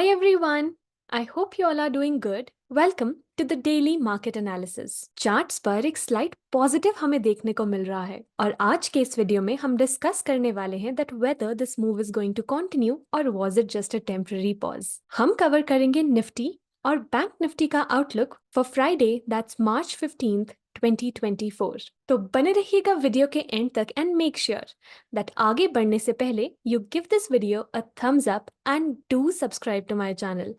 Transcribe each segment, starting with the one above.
Hi everyone. I hope you all are doing good. Welcome to the daily market analysis. Charts पर एक slide positive हमें देखने को मिल रहा है और आज के इस वीडियो में हम डिस्कस करने वाले हैं that whether this move is going to continue और was it just a temporary pause. हम कवर करेंगे निफ्टी और बैंक निफ्टी का outlook for Friday that's March 15th 2024। तो बने रहिएगा वीडियो के एंड तक एंड मेक श्योर दैट आगे बढ़ने से पहले you give this video a thumbs up and do subscribe to my channel.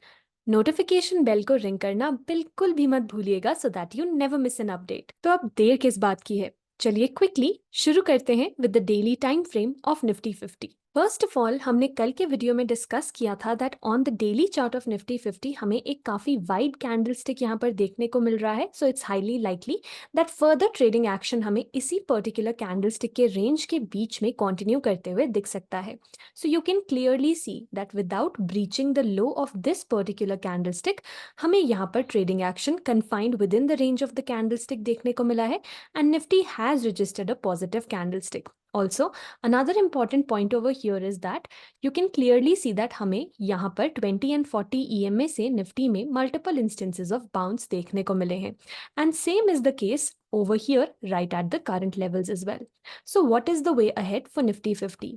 Notification bell को रिंग करना बिल्कुल भी मत भूलिएगा so that you never miss an update. तो अब देर किस बात की है, चलिए क्विकली शुरू करते हैं with the daily time frame of Nifty 50। First of all हमने कल के वीडियो में डिस्कस किया था that on the daily chart of Nifty 50 हमें एक काफी वाइड कैंडलस्टिक यहाँ पर देखने को मिल रहा है। So it's highly likely that further trading action हमें इसी पर्टिकुलर कैंडलस्टिक के रेंज के बीच में कंटिन्यू करते हुए दिख सकता है। So you can clearly see that without breaching the low of this particular candlestick, हमें यहाँ पर trading action confined within the range of the candlestick देखने को मिला है and Nifty has registered a positive candlestick. Also, another important point over here is that you can clearly see that हमें यहाँ पर 20 and 40 EMA से Nifty में multiple instances of bounce देखने को मिले हैं and same is the case over here right at the current levels as well. So what is the way ahead for Nifty 50?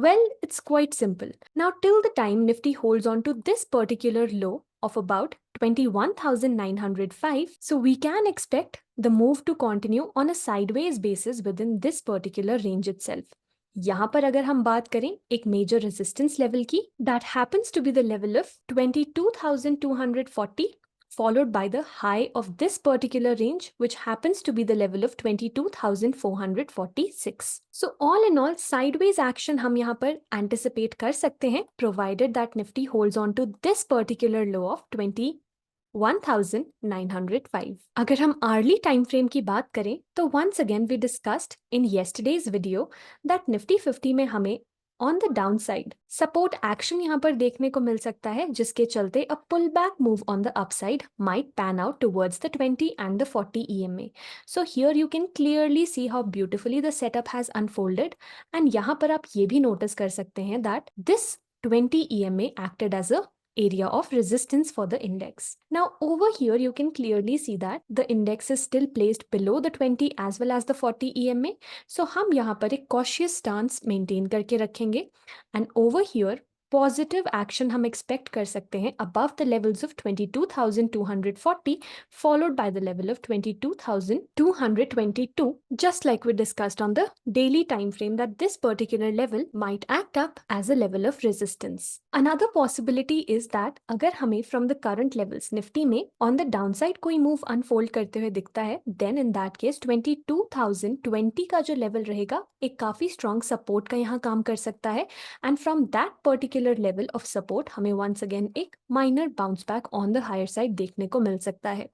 Well, it's quite simple. Now, till the time Nifty holds on to this particular low of about 21,905, so we can expect the move to continue on a sideways basis within this particular range itself. यहाँ पर अगर हम बात करें एक major resistance level की, that happens to be the level of 22,240 followed by the high of this particular range, which happens to be the level of 22,446. So all in all, sideways action हम यहाँ पर anticipate कर सकते हैं, provided that Nifty holds on to this particular low of 21,905. अगर हम hourly time frame की बात करें तो once again we discussed in yesterday's video that Nifty 50 में हमें on the down side support action यहाँ पर देखने को मिल सकता है, जिसके चलते a pull back move on the upside might pan out towards the 20 and the 40 EMA. So here you can clearly see how beautifully the setup has unfolded and यहाँ पर आप ये भी नोटिस कर सकते हैं that this 20 EMA acted as a area of resistance for the index. Now over here you can clearly see that the index is still placed below the 20 as well as the 40 EMA. So हम यहाँ पर एक cautious stance maintain करके रखेंगे and over here positive action हम expect कर सकते हैं above the levels of 22,240 followed by the level of 22,222, just like we discussed on the daily time frame that this particular level might act up as a level of resistance. Another possibility is that अगर हमें from the current levels Nifty में on the downside कोई move unfold करते हुए दिखता है, then in that case 22,020 का जो level रहेगा एक काफी strong support का यहाँ काम कर सकता है and from that particular level of support हमें once again एक minor bounce back on the higher side देखने को मिल सकता है.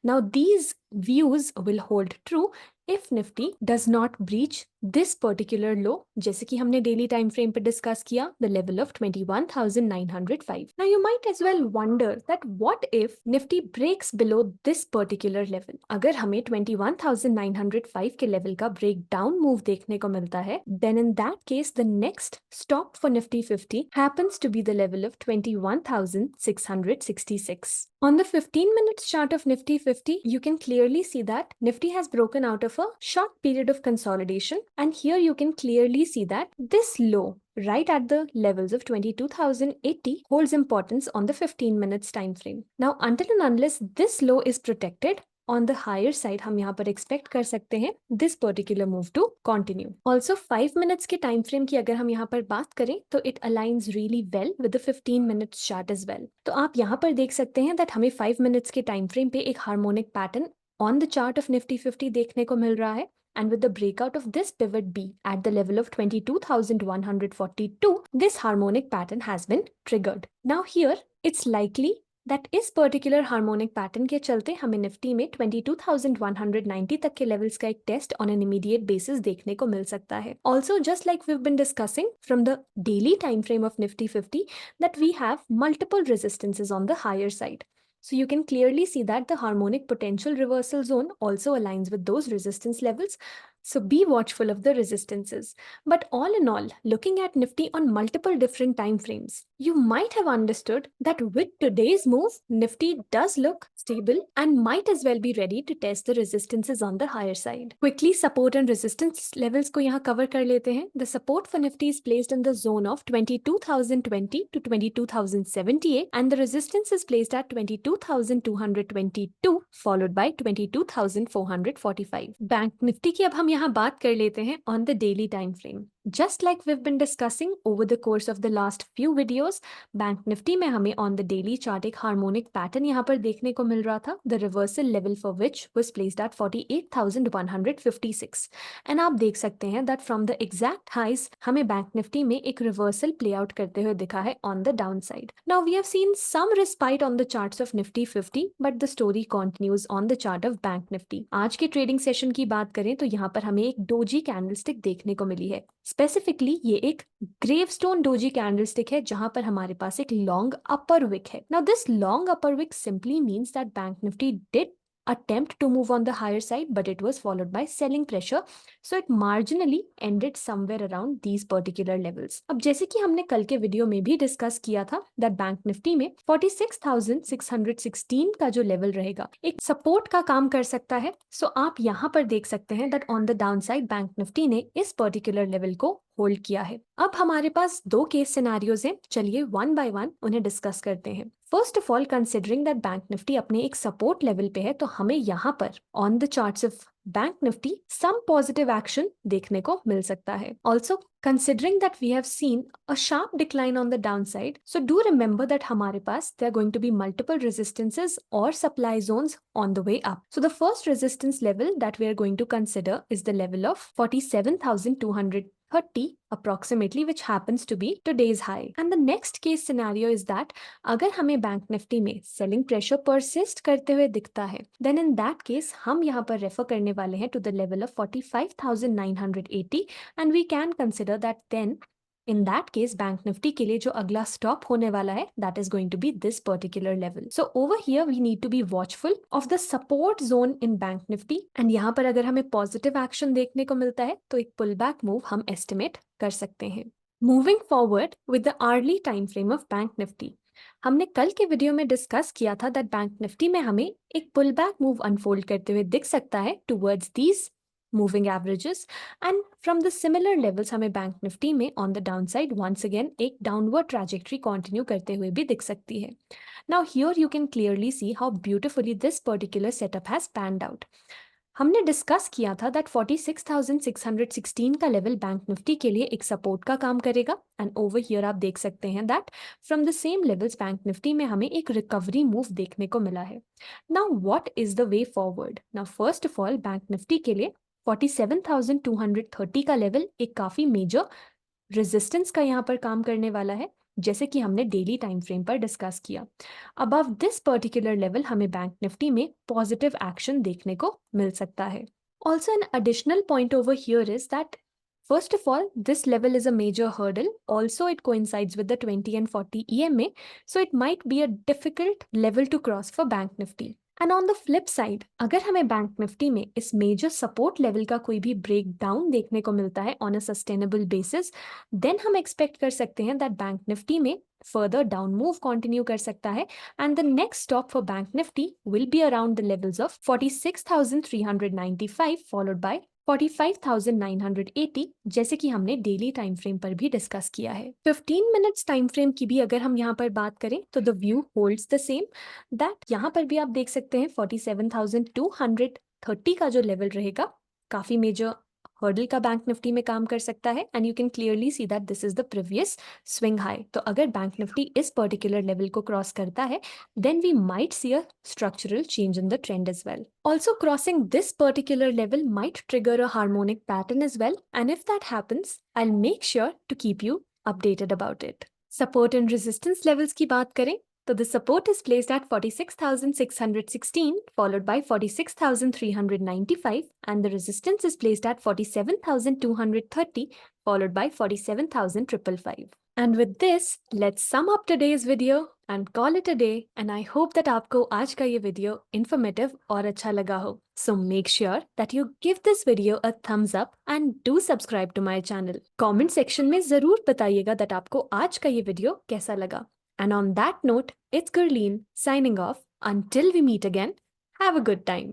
Now these views will hold true if Nifty does not breach this particular low, जैसे कि हमने daily time frame पे discuss किया, the level of 21,905. Now you might as well wonder that what if Nifty breaks below this particular level? अगर हमें 21,905 के level का breakdown move देखने को मिलता है, then in that case the next stop for Nifty 50 happens to be the level of 21,666. On the 15 minutes chart of Nifty 50, you can clearly see that Nifty has broken out of a short period of consolidation, and here you can clearly see that this low right at the levels of 22,080 holds importance on the 15 minutes time frame. Now until and unless this low is protected, on the higher side हम यहाँ पर expect कर सकते हैं this particular move to continue. Also 5 minutes के time frame की अगर हम यहाँ पर बात करें तो it aligns really well with the 15 minutes chart as well. तो आप यहाँ पर देख सकते हैं that हमें 5 minutes के time frame पे एक harmonic pattern on the chart of Nifty 50 देखने को मिल रहा है. And with the breakout of this pivot B at the level of 22,142, this harmonic pattern has been triggered. Now here, it's likely that इस particular harmonic pattern के चलते हमें Nifty में 22,190 तक के लेवल्स का एक test on an immediate basis देखने को मिल सकता है. Also just like we been discussing from the daily time frame of Nifty 50 that we have multiple resistances on the higher side. So you can clearly see that the harmonic potential reversal zone also aligns with those resistance levels So be watchful of the resistances. But all in all, looking at Nifty on multiple different time frames, you might have understood that with today's move, Nifty does look stable and might as well be ready to test the resistances on the higher side. Quickly support and resistance levels को यहाँ cover कर लेते हैं. The support for Nifty is placed in the zone of 22,020 to 22,078 and the resistance is placed at 22,222 followed by 22,445. Bank Nifty की अब हम यहाँ बात कर लेते हैं on the daily time frame. Just like we've been discussing over the course of the last few videos, Bank Nifty में हमें on the daily chart एक harmonic pattern यहाँ पर देखने को मिल रहा था, the reversal level for which was placed at 48,156. And आप देख सकते हैं that from the exact highs हमें Bank Nifty में एक reversal play out करते हुए दिखा है on the downside. Now we have seen some respite on the charts of Nifty 50, but the story continues on the chart of Bank Nifty. आज के trading session की बात करें तो यहाँ पर हमें एक डोजी कैंडलस्टिक देखने को मिली है. स्पेसिफिकली ये एक ग्रेवस्टोन डोजी कैंडलस्टिक है जहां पर हमारे पास एक लॉन्ग अपर विक है. Now this long upper wick simply means that bank Nifty did attempt to move on the higher side, but it was followed by selling pressure, so it marginally ended somewhere around these particular levels. अब जैसे कि हमने कल के video में भी discuss किया था that बैंक निफ्टी में 46,616 का जो लेवल रहेगा एक सपोर्ट का काम कर सकता है. सो आप यहाँ पर देख सकते हैं that on the downside bank Nifty ने इस पर्टिकुलर लेवल को होल्ड किया है. अब हमारे पास दो केस सिनेरियोज हैं, चलिए वन बाय वन उन्हें डिस्कस करते हैं. First of all, considering that bank Nifty अपने एक सपोर्ट लेवल पे है तो हमें यहाँ पर on the charts of bank Nifty some positive action देखने को मिल सकता है. Also considering that we have seen a sharp decline on the downside, so do remember that हमारे पास there are going to be multiple resistances or supply zones on the way up. So the first resistance level that we are going to consider is the level of 47,230 approximately, which happens to be today's high. And the next case scenario is that अगर हमें bank Nifty में selling pressure persist करते हुए दिखता है, then in that case हम यहाँ पर रेफर करने वाले हैं to the level of 45,980 and we can consider that then in that case bank Nifty के लिए जो अगला स्टॉप होने वाला है that is going to be this particular level. So over here we need to be watchful of the support zone in bank Nifty and यहाँ पर अगर हमें पॉजिटिव एक्शन देखने को मिलता है तो एक पुल बैक मूव हम एस्टिमेट कर सकते हैं. Moving forward with the early time frame of bank Nifty, हमने कल के वीडियो में डिस्कस किया था दैट बैंक निफ्टी में हमें एक पुल बैक मूव अनफोल्ड करते हुए दिख सकता है towards these moving averages and from the similar levels हमें बैंक निफ्टी में on the downside once again एक downward trajectory continue करते हुए भी दिख सकती है. Now here you can clearly see how beautifully this particular setup has panned out. हमने डिस्कस किया था दैट 46,616 का लेवल बैंक निफ्टी के लिए एक सपोर्ट का काम करेगा एंड ओवर हियर आप देख सकते हैं that from the same levels bank Nifty में हमें एक रिकवरी मूव देखने को मिला है. Now what is the way forward? Now first of all bank Nifty के लिए 47,230 का लेवल एक काफी मेजर रेजिस्टेंस का यहाँ पर काम करने वाला है, जैसे कि हमने डेली टाइम फ्रेम पर डिस्कस किया. अबव दिस पर्टिकुलर लेवल हमें बैंक निफ्टी में पॉजिटिव एक्शन देखने को मिल सकता है. Also an additional point over here is that first of all, this level is a major hurdle. Also, it coincides with the 20 and 40 EMA, so it might be a difficult level to cross for Bank Nifty. And on the flip side, अगर हमें bank Nifty में इस major support level का कोई भी break down देखने को मिलता है on a sustainable basis, then हम एक्सपेक्ट कर सकते हैं दैट बैंक निफ्टी में फर्दर डाउन मूव कंटिन्यू कर सकता है and the next stop for bank Nifty will be around the levels of 46,395 followed by 45,980, जैसे कि हमने डेली टाइम फ्रेम पर भी डिस्कस किया है. 15 मिनट्स टाइम फ्रेम की भी अगर हम यहाँ पर बात करें तो the view holds the same that यहाँ पर भी आप देख सकते हैं 47,230 का जो लेवल रहेगा काफी मेजर हर्डल का बैंक निफ्टी में काम कर सकता है and you can clearly see that this is the previous swing high. तो अगर बैंक निफ्टी इस पर्टिकुलर लेवल को क्रॉस करता है then we might see a structural change in the trend as well. Also, crossing this particular level might trigger a harmonic pattern as well, and if that happens, I'll make sure to keep you updated about it. Support and resistance levels की बात करें तो the support is placed at 46,616 followed by 46,395 and the resistance is placed at 47,230 followed by 47,555. And with this, let's sum up today's video. And call it a day. And I hope that आपको आज का ये video informative और अच्छा लगा हो। So make sure that you give this video a thumbs up and do subscribe to my channel. Comment section में जरूर बताइएगा दैट आपको आज का ये वीडियो कैसा लगा। And on that note, it's Gurleen signing off. Until we meet again, have a good time.